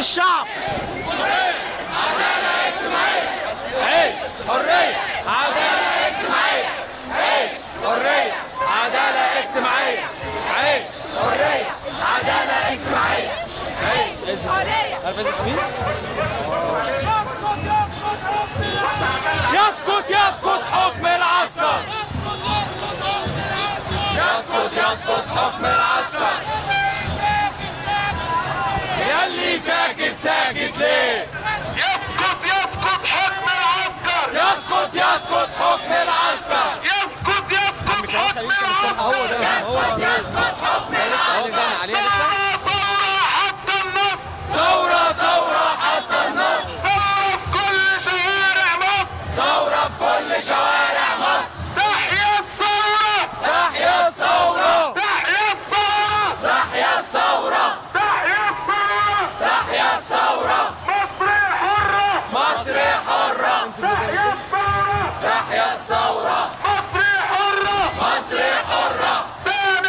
الشعب. عدالة اجتماعية. عيش حرية. عدالة اجتماعية. عيش حرية. عدالة اجتماعية. عيش حرية. عدالة اجتماعية. عيش حرية. عارف اسمك مين؟ يسقط يسقط حكم العسكر. يسقط يسقط حكم العسكر. ياللي ساكت ساكت ليه؟ يسقط يسقط حكم العسكر. يسقط يسقط حكم العسكر. يسقط يسقط حكم العسكر. يسقط يسقط حكم العسكر. ثورة ثورة حتى النصر. ثورة في كل شوارع مصر. ثورة في كل شوارع مصر. تحيا الثورة. تحيا الثورة. تحيا الثورة. تحيا الثورة. تحيا الثورة. تحيا الثورة. مصر حرة. مصر حرة. تحيا الثورة. تحيا الثورة. مصر حرة. مصر حرة.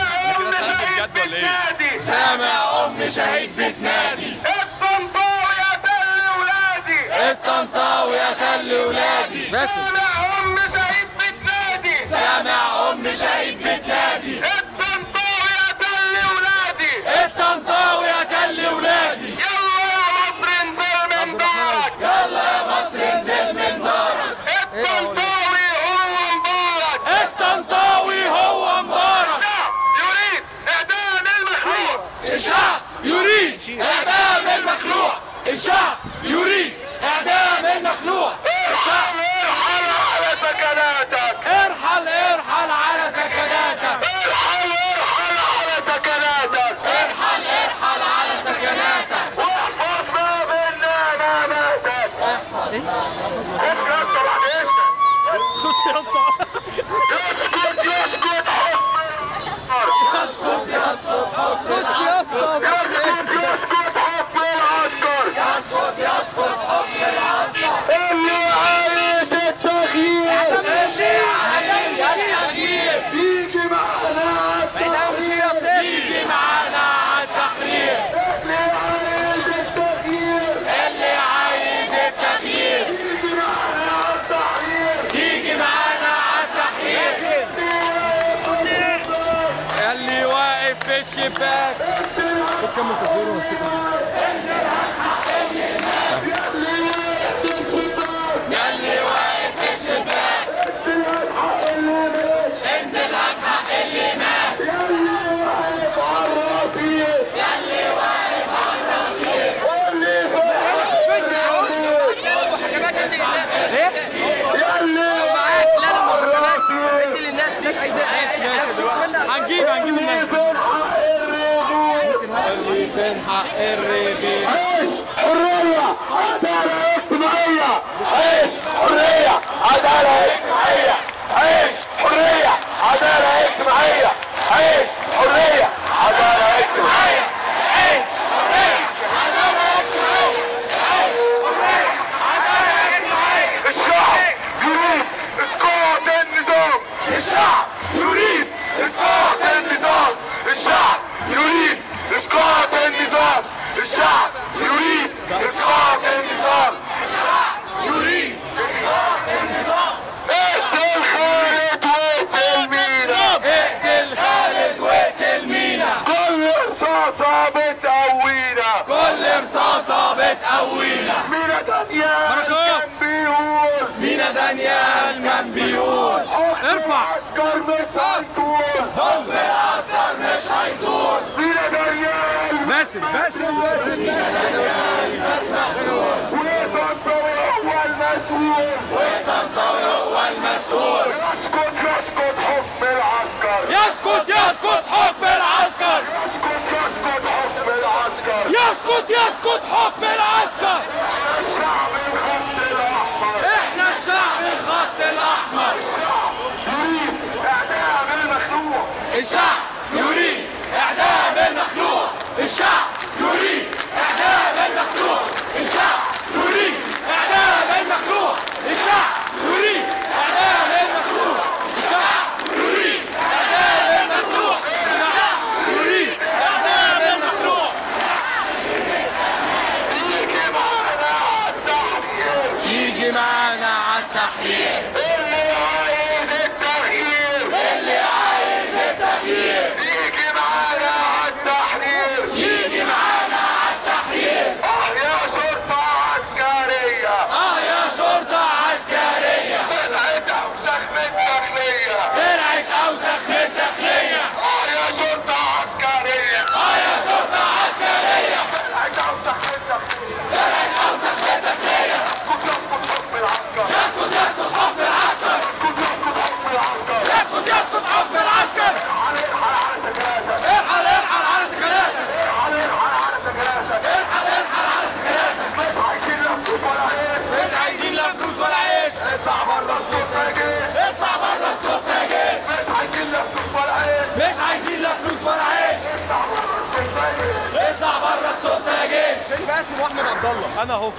سامع أم شهيد بتنادي. سامع أم شهيد بتنادي. الطنطاوي يا تل ولادي. الطنطاوي يا تل ولادي. سامع أم شهيد بتنادي. سامع أم شهيد بتنادي. الطنطاوي يا تل ولادي. الطنطاوي يا تل ولادي. يلا يا مصر انزل من دارك. يلا يا مصر انزل من دارك. الطنطاوي هو مبارك. الطنطاوي هو مبارك. الشعب يريد إعدام المخلوع. الشعب يريد اعدام المخلوع. الشعب يريد اعدام المخلوع. الشعب ارحل على سكناتك. ارحل ارحل على سكناتك. ارحل على سكناتك. ارحل على سكناتك. واحفظنا منا اماماتك. خش يا اسطى. يسقط يسقط حكم العسكر. يسقط يسقط حكم خش يا اسطى. يسقط حكم العسكر. يسقط يسقط حكم العسكر. اللي عايز التغيير اللي عايز التغيير يجي معنا على التغيير. يجي معانا على التحرير. اللي عايز التغيير اللي عايز التغيير يجي معنا على التحرير. يجي معانا على التحرير. اللي واقف في الشباك. بتكمل تصوير ونسيبه. اللي واقف في الشباك. انزل هات حق اللي مات. اللي واقف على الرصيف. هنجيب الناس. اللي فين حق الرغيف. حرية عدالة اجتماعية. عيش حرية عدالة اجتماعية. عيش حرية عدالة اجتماعية. عيش حرية عدالة اجتماعية. عيش حرية عدالة اجتماعية. عيش حرية عدالة اجتماعية. الشعب يريد اسقاط النظام. الشعب يريد اسقاط النظام. الشعب يريد اسقاط النظام. الشعب يريد اسقاط النظام. الشعب يريد اسقاط النظام. اقتل خالد واقتل مينا. اقتل خالد واقتل مينا. كل رصاصة بتقوينا. كل رصاصة بتقوينا. مينا دانيال كان بيقول. مينا دانيال كان بيقول ارفع عسكر مش هيطول. حب العسكر مش هيطول. مينا دانيال باسم. وطنطاوي هو المسؤول. وطنطاوي هو المسؤول. يسقط يسقط حكم العسكر. يسقط يسقط حكم العسكر. الشعب الخط الأحمر. احنا الشعب الخط الاحمر. يريد إعدام المخلوع. الشعب يريد اعدام المخلوع. الشعب يريد اعدام المخلوع. الشعب يريد اعدام المخلوع. الشعب يريد اعدام المخلوع. الشعب يريد اعدام المخلوع. الشعب يريد اعدام المخلوع. باسم واحمد عبد الله. انا اهو.